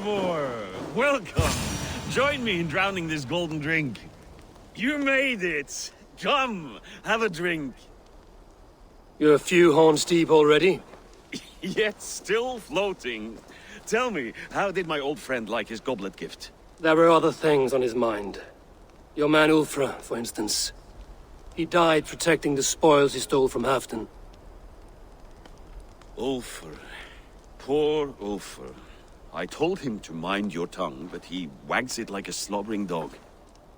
Eivor! Welcome! Join me in drowning this golden drink. You made it! Come, have a drink. You're a few horns deep already? Yet still floating. Tell me, how did my old friend like his goblet gift? There were other things on his mind. Your man Ulfra, for instance. He died protecting the spoils he stole from Halfdan. Ulfr. Poor Ulfr. I told him to mind your tongue, but he wags it like a slobbering dog.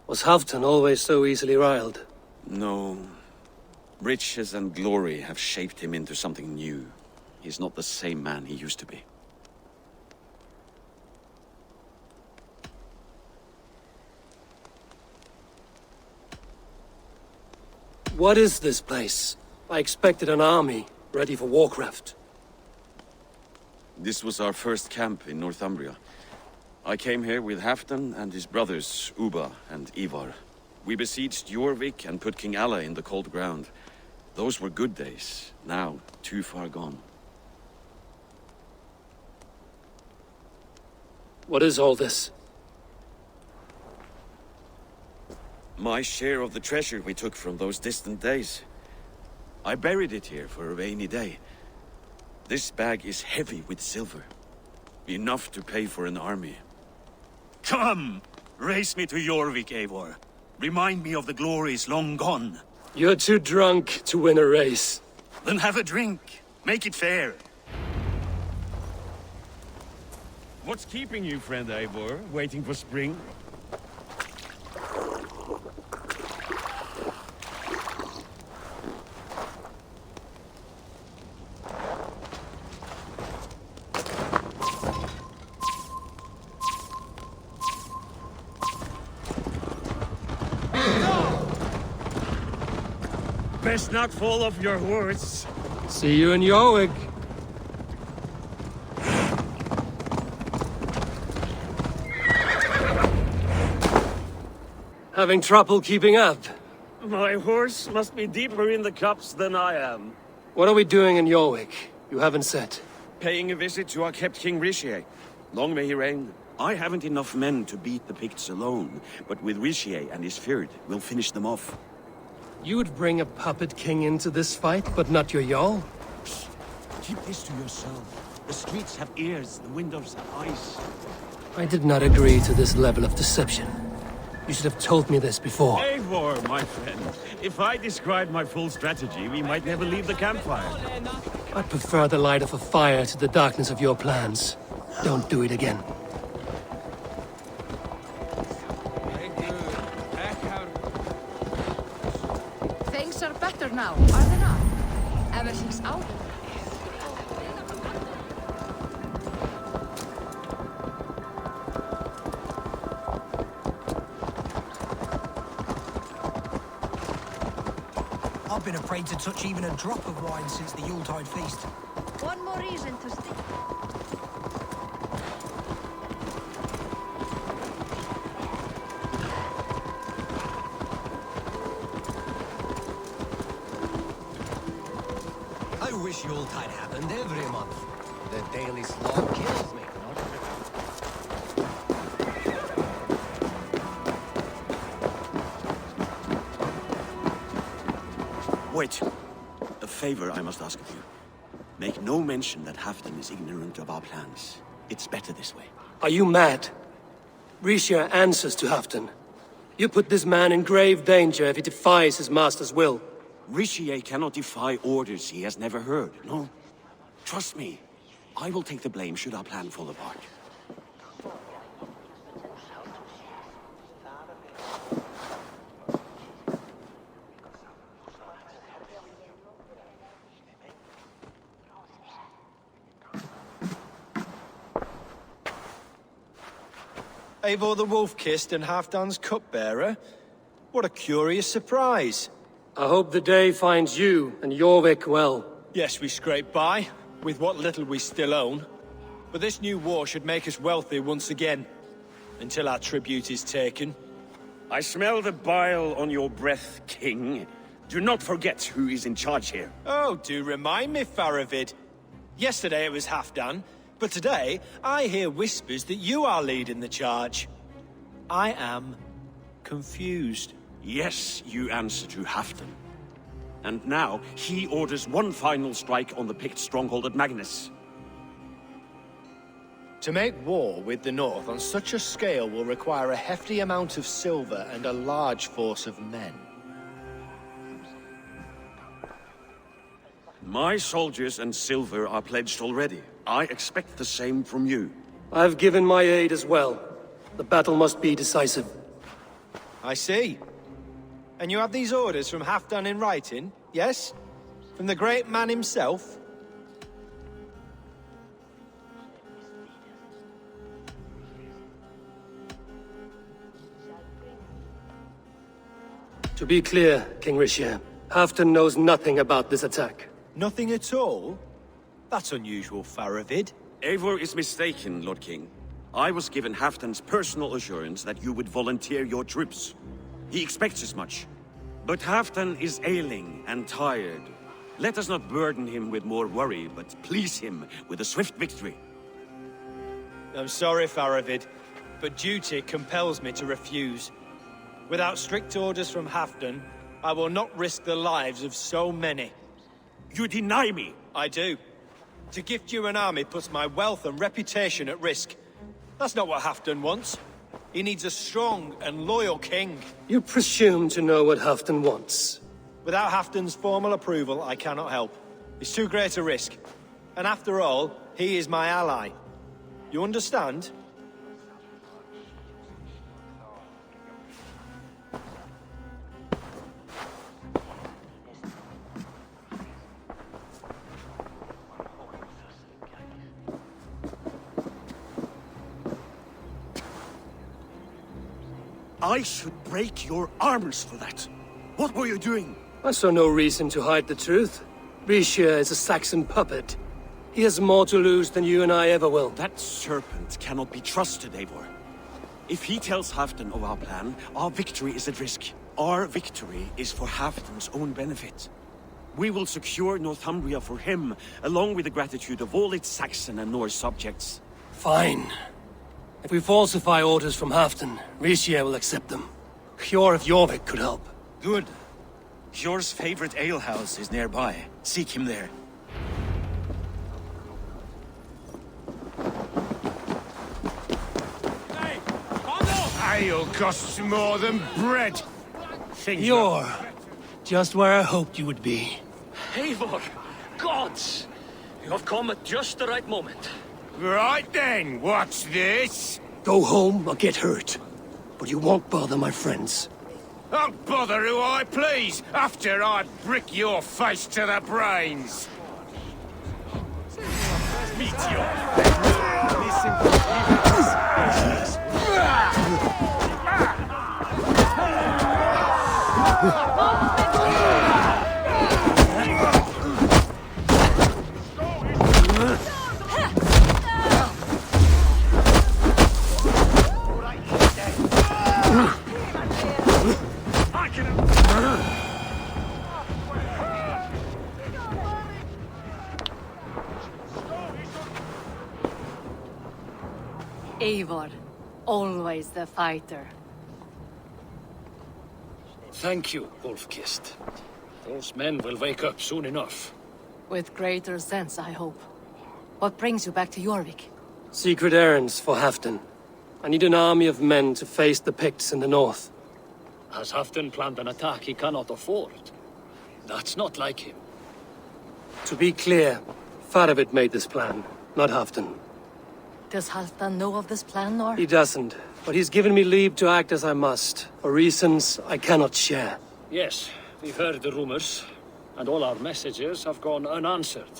Was Halfdan always so easily riled? No. Riches and glory have shaped him into something new. He's not the same man he used to be. What is this place? I expected an army, ready for warcraft. This was our first camp in Northumbria. I came here with Halfdan and his brothers, Ubba and Ivar. We besieged Jorvik and put King Alla in the cold ground. Those were good days, now too far gone. What is all this? My share of the treasure we took from those distant days. I buried it here for a rainy day. This bag is heavy with silver. Enough to pay for an army. Come! Race me to Jorvik, Eivor. Remind me of the glories long gone. You're too drunk to win a race. Then have a drink. Make it fair. What's keeping you, friend Eivor? Waiting for spring? Best not fall off your horse. See you in Jorvik. Having trouble keeping up? My horse must be deeper in the cups than I am. What are we doing in Jorvik? You haven't said. Paying a visit to our kept King Rishi. Long may he reign. I haven't enough men to beat the Picts alone, but with Rishi and his Fyrd, we'll finish them off. You would bring a puppet king into this fight, but not your Jarl? Keep this to yourself. The streets have ears, the windows have eyes. I did not agree to this level of deception. You should have told me this before. Eivor, my friend. If I described my full strategy, we might never leave the campfire. I prefer the light of a fire to the darkness of your plans. Don't do it again. Things are better now, are they not? Everything's out. I've been afraid to touch even a drop of wine since the Yuletide feast. One more reason to stick. I wish Yuletide happened every month. The daily slog kills me. Wait. A favor I must ask of you. Make no mention that Halfdan is ignorant of our plans. It's better this way. Are you mad? Risha answers to Halfdan. You put this man in grave danger if he defies his master's will. Rishi cannot defy orders he has never heard, no? Trust me. I will take the blame should our plan fall apart. Eivor the Wolf-Kissed and Halfdan's cupbearer? What a curious surprise. I hope the day finds you and Jorvik well. Yes, we scrape by, with what little we still own. But this new war should make us wealthy once again. Until our tribute is taken. I smell the bile on your breath, King. Do not forget who is in charge here. Oh, do remind me, Faravid. Yesterday it was Halfdan. But today, I hear whispers that you are leading the charge. I am confused. Yes, you answer to Halfdan. And now, he orders one final strike on the Pict stronghold at Magnus. To make war with the North on such a scale will require a hefty amount of silver and a large force of men. My soldiers and silver are pledged already. I expect the same from you. I've given my aid as well. The battle must be decisive. I see. And you have these orders from Halfdan in writing, yes? From the great man himself? To be clear, King Rishir, Halfdan knows nothing about this attack. Nothing at all? That's unusual, Faravid. Eivor is mistaken, Lord King. I was given Halfdan's personal assurance that you would volunteer your troops. He expects as much. But Halfdan is ailing and tired. Let us not burden him with more worry, but please him with a swift victory. I'm sorry, Faravid, but duty compels me to refuse. Without strict orders from Halfdan, I will not risk the lives of so many. You deny me! I do. To gift you an army puts my wealth and reputation at risk. That's not what Halfdan wants. He needs a strong and loyal king. You presume to know what Halfdan wants. Without Halfdan's formal approval, I cannot help. It's too great a risk. And after all, he is my ally. You understand? I should break your arms for that. What were you doing? I saw no reason to hide the truth. Rishir is a Saxon puppet. He has more to lose than you and I ever will. That serpent cannot be trusted, Eivor. If he tells Halfdan of our plan, our victory is at risk. Our victory is for Halfdan's own benefit. We will secure Northumbria for him, along with the gratitude of all its Saxon and Norse subjects. Fine. If we falsify orders from Halfdan, Rishir will accept them. Hjor of Jorvik could help. Good. Hjor's favorite alehouse is nearby. Seek him there. Ale costs more than bread. You're just where I hoped you would be. Eivor! Gods! You have come at just the right moment. Right then, what's this? Go home or get hurt. But you won't bother my friends. I'll bother who I please, after I brick your face to the brains. Eivor, always the fighter. Thank you, Wolf-Kissed. Those men will wake up soon enough. With greater sense, I hope. What brings you back to Jorvik? Secret errands for Halfdan. I need an army of men to face the Picts in the north. Has Halfdan planned an attack he cannot afford? That's not like him. To be clear, Faravid made this plan, not Halfdan. Does Halfdan know of this plan, or...? He doesn't, but he's given me leave to act as I must, for reasons I cannot share. Yes, we've heard the rumors, and all our messages have gone unanswered.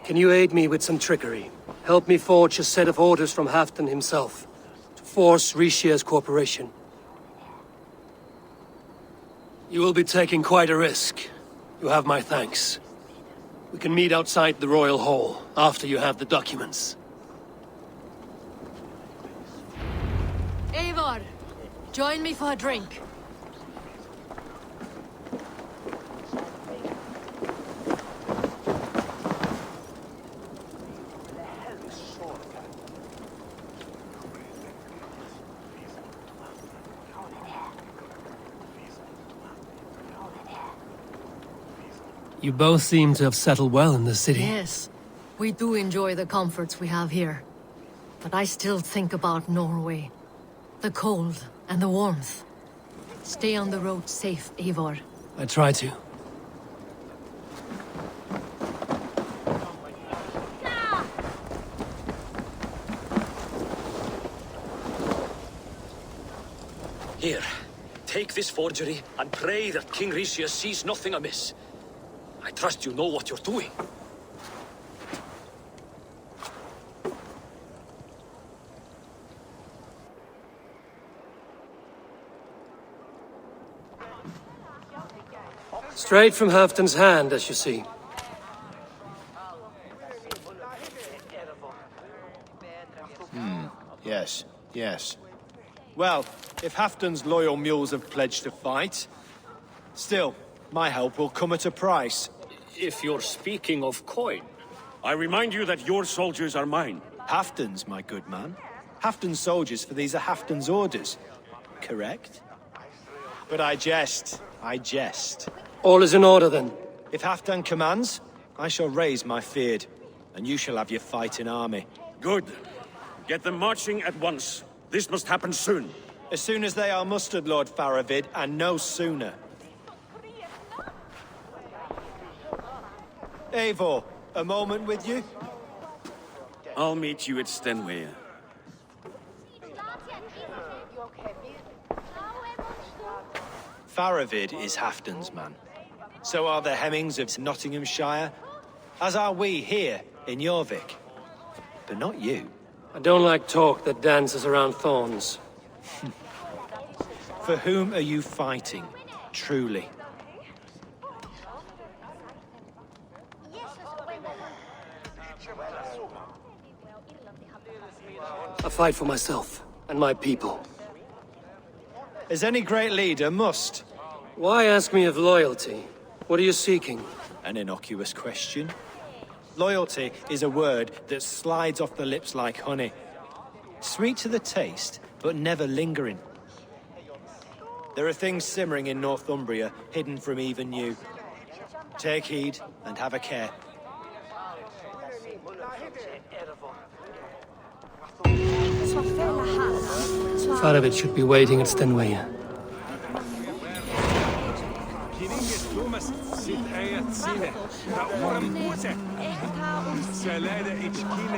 Can you aid me with some trickery? Help me forge a set of orders from Halfdan himself, to force Rishir's cooperation. You will be taking quite a risk. You have my thanks. We can meet outside the Royal Hall, after you have the documents. Eivor, join me for a drink. You both seem to have settled well in the city. Yes, we do enjoy the comforts we have here. But I still think about Norway. The cold and the warmth. Stay on the road safe, Eivor. I try to. Here, take this forgery and pray that King Ricius sees nothing amiss. I trust you know what you're doing. Straight from Halfdan's hand, as you see. Yes, yes. Well, if Halfdan's loyal mules have pledged to fight, still, my help will come at a price. If you're speaking of coin. I remind you that your soldiers are mine. Halfdan's, my good man. Halfdan's soldiers, for these are Halfdan's orders. Correct? But I jest. I jest. All is in order, then. If Halfdan commands, I shall raise my feared, and you shall have your fighting army. Good. Get them marching at once. This must happen soon. As soon as they are mustered, Lord Faravid, and no sooner. Eivor, a moment with you? I'll meet you at Stenway. Faravid is Halfdan's man. So are the Hemmings of Nottinghamshire, as are we here in Jorvik. But not you. I don't like talk that dances around thorns. For whom are you fighting, truly? I fight for myself and my people. As any great leader must. Why ask me of loyalty? What are you seeking? An innocuous question. Loyalty is a word that slides off the lips like honey. Sweet to the taste, but never lingering. There are things simmering in Northumbria, hidden from even you. Take heed and have a care. Faravid should be waiting at Stenway. Sä lähde ich kielen